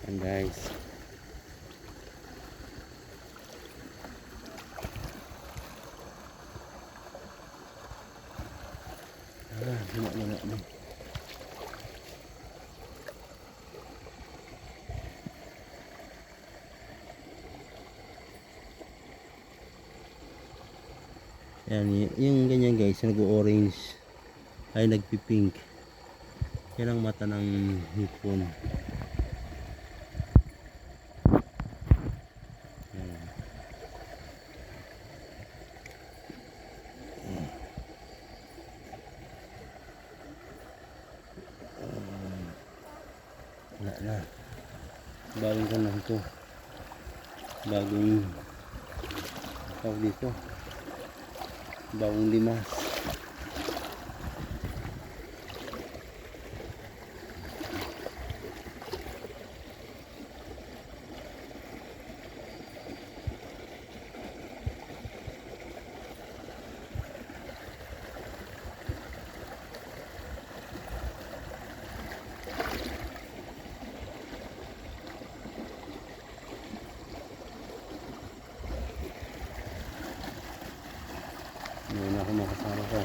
Yan guys. Wala. Yan, yung ganyan guys, nag-orange ay nagpi-pink. Yan ang mata ng hipon. Wala na. Bagong ka na ito. Bagong tawag dito. Bagong limas. Hindi na ako makasama ko.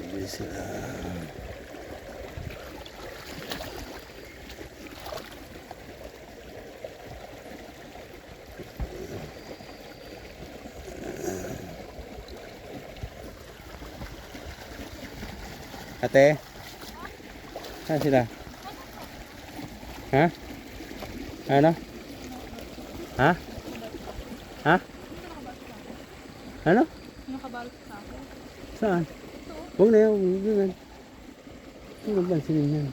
Hindi sila. Ate? Saan sila? Ha? Ano? Ha? Ha? Ano? Nakabalot sa akin. Saan? Huwag na yan. Huwag na yan. Huwag na pansinin yan.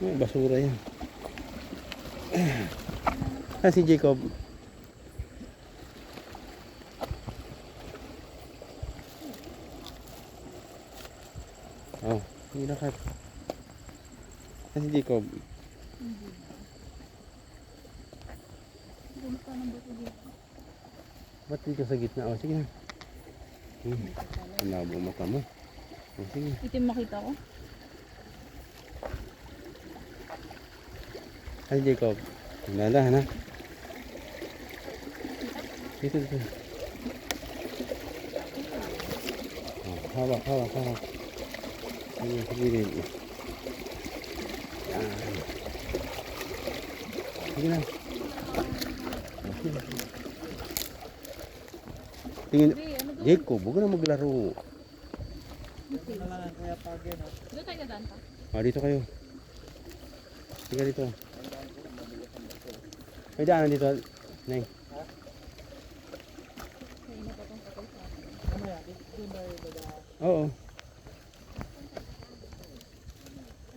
May basura yan. Ah, si Jacob. Oh, hindi nakat. Ah, si Jacob. Doon pa ng bato dito. Ba't dito sa gitna? Oh, sige na. Ang labo mata mo. Oh, sige. Itim makita ko. Ay, Jacob. Nada, na. Dito. Oh, hawak. Sige rin. Yan. Sige na. Oh, sige. Tingin. Jacob, huwag na maglaro. Doon tayo dadaan pa. Oh, dito kayo. Sige dito. May daanan dito, Nay. May napatong-patong sa akin. Oo.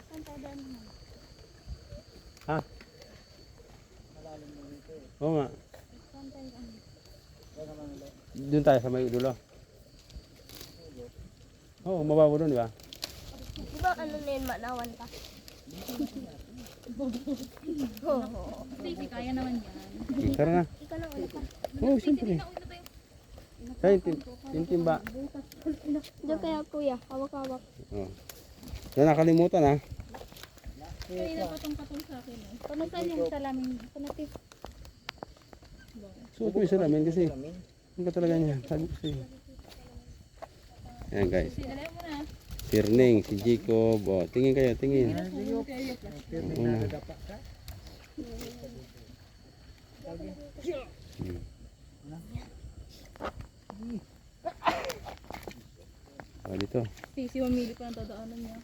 Saan tayo daan naman? Ha? Oo nga. Saan tayo daan? Doon tayo sa may dulo. Oo, mababaw doon, di ba? Di ba ano na yun, manawan pa? Oo. Stacy, kaya naman yan. Tara na. Ikaw na ulit pa. Oo, siyempre. Tayo, timba. Diyan kaya kuya, hawak-hawak. Oo. Na nakalimutan ha. Kaya napatong-patong sa akin. Paano saan yung salamin? Panati. Suot mo yung salamin kasi ang ka talaga niya. Sabi ko sa'yo. Ayan guys. Sinalay mo na. Si Erning, si Jacob. O, tingin kayo, tingin. Una. O, dito. Stacy, mamili pa ng dadaanan niya.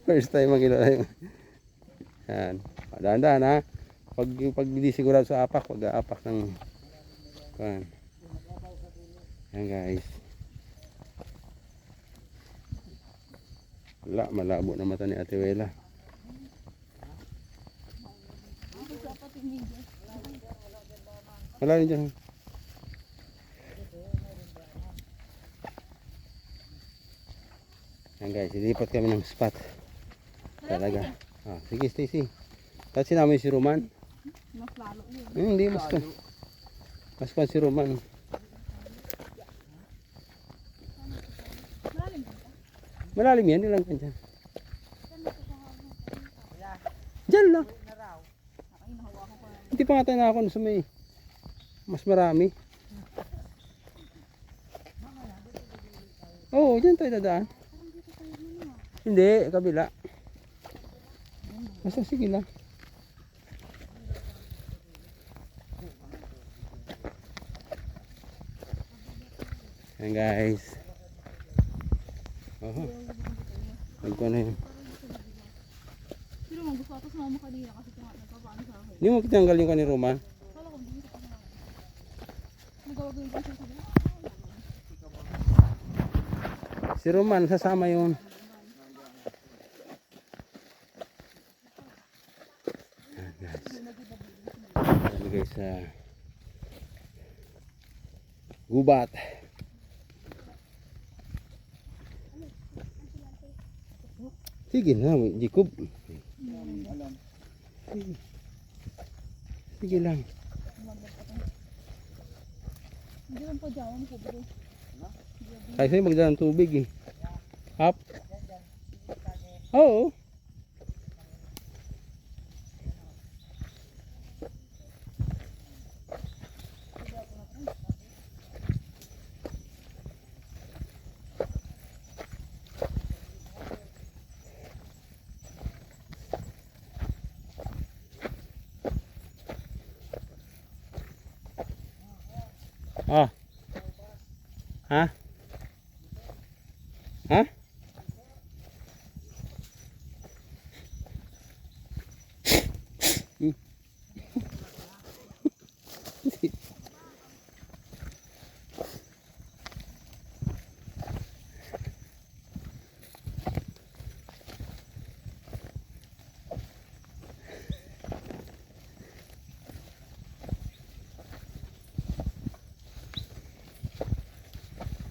First time makilala yung... Yan. Dahan-dahan ha. Pag hindi sigurado sa apak, wag aapak ng... Yan. Yan guys. Wala, malabo na mata ni Ate Wela. Wala rin dyan. Yan guys, ilipat kami ng spot. Talaga. Ah, sige Stacy. Tapos sinama yung si Roman. Mas lalo yun. Hindi, mas pa si Roman. Malalim ba ito? Malalim yan, ilang ka dyan. Dyan lang. Ay, nahawakan ko na. Hindi pa nga tayo nakakon sa may mas marami. Oo, dyan tayo dadaan. Hindi, kabila. Basta sige lang. Ayan guys. Oho. Nagko na yun. Pero man gusto ako sumama kanina kasi nagpapaano sa akin. Hindi mo kitanggal yung kanil Roman. Kala ko hindi ko sumama. Nagawagawin ko siya sa akin. Si Roman, sasama yun. Ayan guys. Ayan guys sa gubat. Sige na, Jacob. Sige lang. Hindi lang pa dyan ko bro. Kasi sa'yo magdala ng tubig eh. Hap? Oo. Ah. Ha? Ha? Hmm.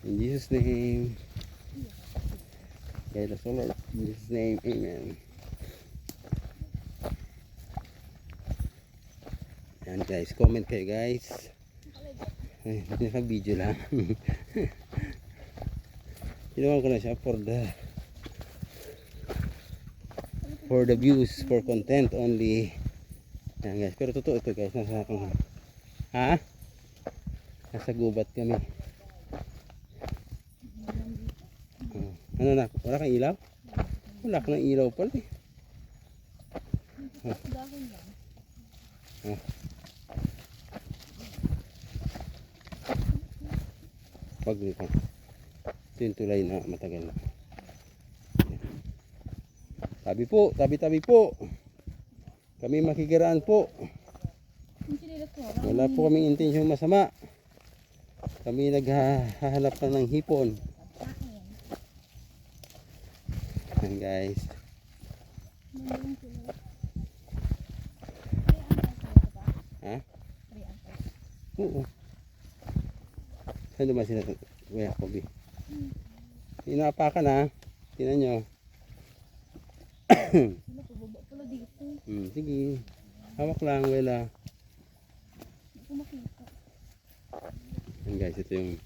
In Jesus' name. Guide us, O Lord. In Jesus' name, amen. Yan guys, comment kayo guys. Ay, naka-video lang. Ginawa ko na siya for the views, for content only. Yan guys, pero totoo ito guys, nasa gubat kami. Ano na, wala kang ilaw? Wala kang ilaw pala eh. Dahil lang. Wag nito. Ito yung tulay na matagal na. Tabi po. Kami makikiraan po. Yung sinilas ko. Wala po kaming intensyon masama. Kami naghahanap na ng hipon. Ayan guys. Ha? Oo. Saan naman sila? Kuya Kobe. Inapakan na. Tingnan nyo. Ano po, baba pala dito. Sige. Hawak lang, wala. Hindi ko makita. Ayan guys, ito yung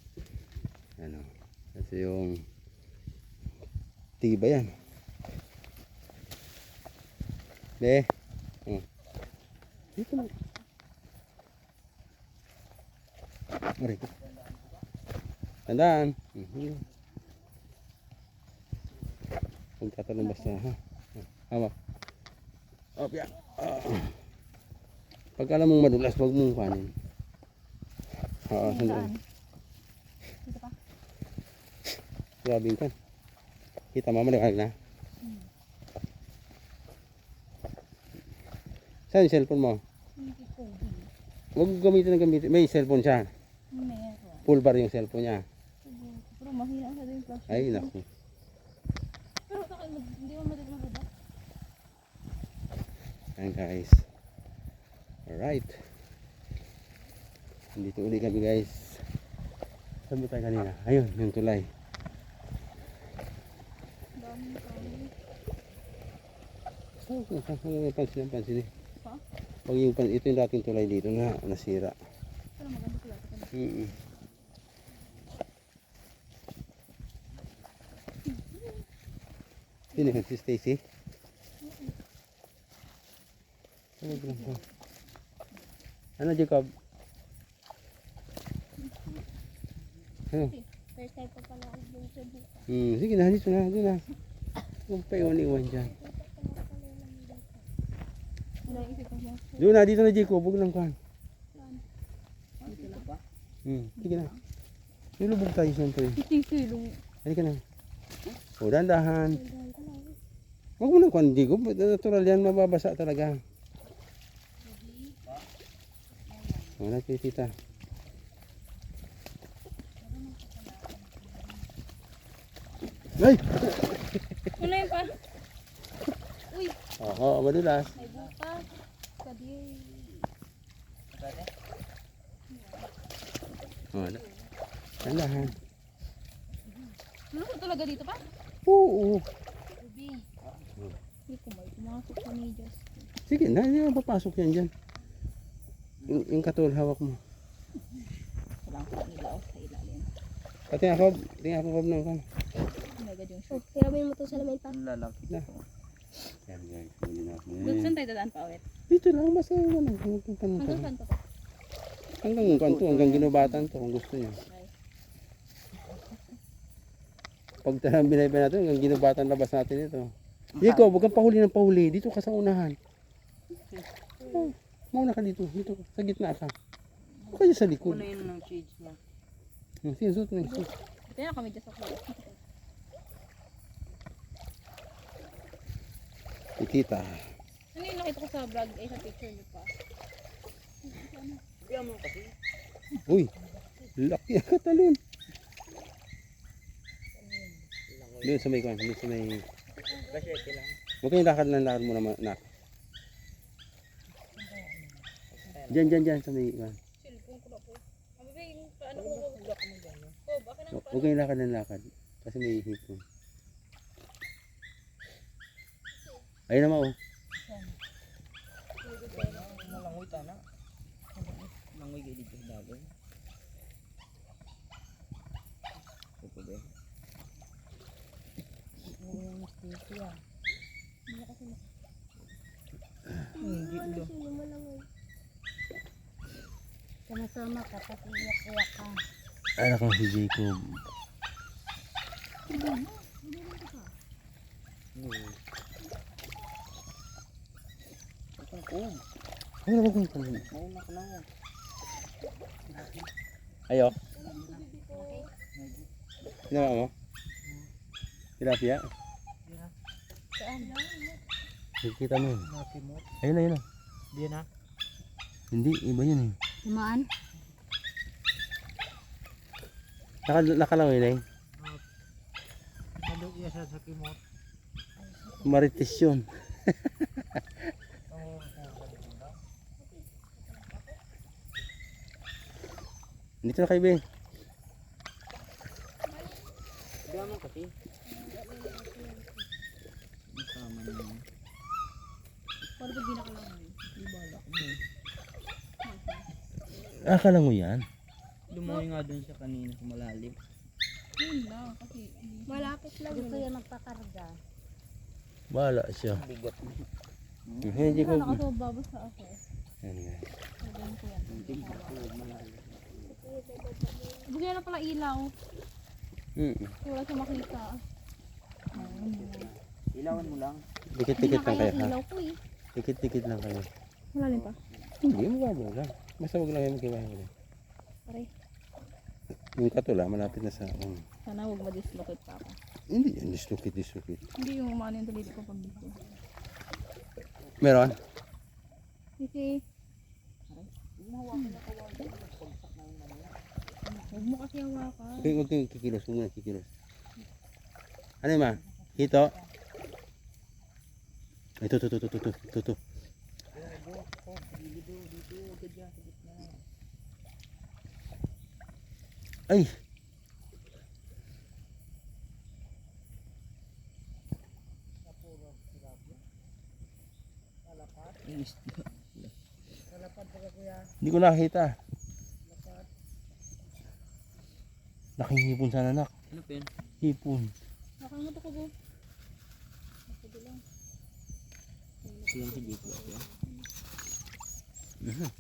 ito yung tiba yan. De. Dito mo. Aray ko. Tandaan. Huwag tatalong basta ha. Hawak. Op yan. Pag alam mong madulas, huwag mong panin. Sandaan. Dito pa. Grabing ka. Kita mo, maliwanag na. Saan yung cellphone mo? Hindi ko. Huwag gamitin ng gamitin. May cellphone siya. Meron. Full bar yung cellphone niya. Pero mahina sa yung flash. Ay, naku. Pero sa akin, hindi mo madali mababa. Ayan guys. Alright. Nandito uli kami guys. Saan ba tayo kanina? Ayun, yung tulay. Daming kami. Oh, pansin eh. Pa? Pag yung, ito yung dating tulay dito na nasira. Pero maganda pala. Sino yun? Si Stacy? Ano, Jacob? Ano? First time pa pala ako dun sa buka. Sige na, dito na, dito na. Huwag pa iwan dyan. Naisip ko siya. Doon na, dito na Jacob, huwag lang kan. Sige na. Nilubog tayo siyempre. Silong. Halika na. O, dahan-dahan. Huwag mo nang kan, Jacob. Natural yan, mababasa talaga. Wala kayo, tita. Ay! Ano yun pa? Uy, Oo, madulas. may bukas. Kadi. O, dahan-dahan. Ano talaga dito pa? Oo. Ubi. Hindi ko may pumasok sa medyas. Sige na, hindi na papasok yan dyan. Yung katul, hawak mo. Walang sa ilaw sa ilalim. Pati ako, tingnan ako ng kan. Oh my God, yung Oh, short. hiramin mo to sa lamin pa. Lalaki. Na. Yan guys, huli natin. Saan tayo dadaan pa ulit? Dito lang, basta ano, hanggang Hanggang saan pa to? hanggang kanto, hanggang ginubatan to kung gusto niyo. Pag binayban natin, hanggang ginubatan labas natin ito. Jacob, huwag kang pahuli ng pahuli. Dito ka sa unahan. Oh, mauna ka dito. Dito ka. Sa gitna ka. Huwag kayo sa likod. Ano yun ng shades niya? Sinusot na yung Ito na kami dyan sa kuya. Ikita. Ano yung nakita ko sa vlog? Sa picture niyo pa. Bigyan mo kasi. Uy, laki ang katalon. Doon sa may kwan, doon sa may... Kasi lang. Huwag kayong lakad mo naman, nak. Diyan, sa may kwan. Cellphone ko na po. Ang bebe, yung paano ko? Oh, baka nang Huwag kayong lakad. Kasi may hipon. Ayun naman oh. Malangoy tana. Langoy kayo dito sa bagay. Ito ba? Hindi ulo. Sino mo lang eh. sama-sama ka, pati iyak-iyak ka. Anak ko si Jacob. Ano ba kung tanong? Mauna ka na. Ayo. Ginawa mo? Tilapia? Saan? Nakikita mo yun. Nakimot. Ayun na. Di na. Hindi, iba yun eh. Lumaan? Nakalangoy na eh. Malog iya sa kimot. Marites yun. Dito na kayo, be. Bigyan mo kasi. Masama na yun. Paano ba ginakalangan? Ibalak mo. Akalangoy yan. Lumoy nga dun sa kanina sa malalim. Yun lang, kasi... Malapit lang Gusto yun. yan magpakarga. Bahala siya. Bigat mo. Hindi ko. Nakasababa sa ako. Yan guys. Sabihin ko yan. Malalim. Bigyan na pala ilaw. Wala siya makita. Ilawan mo lang. Dikit-dikit lang kayo ha. Ilaw ko eh. Dikit-dikit lang kayo. Malalim pa. Hindi, mababaw lang. Basta wag lang kayo magkibahay. Pare. Yung katula, malapit na sa... Sana huwag ma-dislocate pa ako. Hindi yan, dislocate. Hindi yung umano yung dalili ko pag dito. Meron? Kasi... Huwag mo kasi hawakan. Huwag kayong kikilos, huwag muna kikilos. Ano yung ma? Hito? Ito. Ay! Hindi ko nakita. Laking hipon sana nak. Ano pa yun? Hipon. Nakamot ako po. Pwede lang. Ito yung sa dito. Mhm.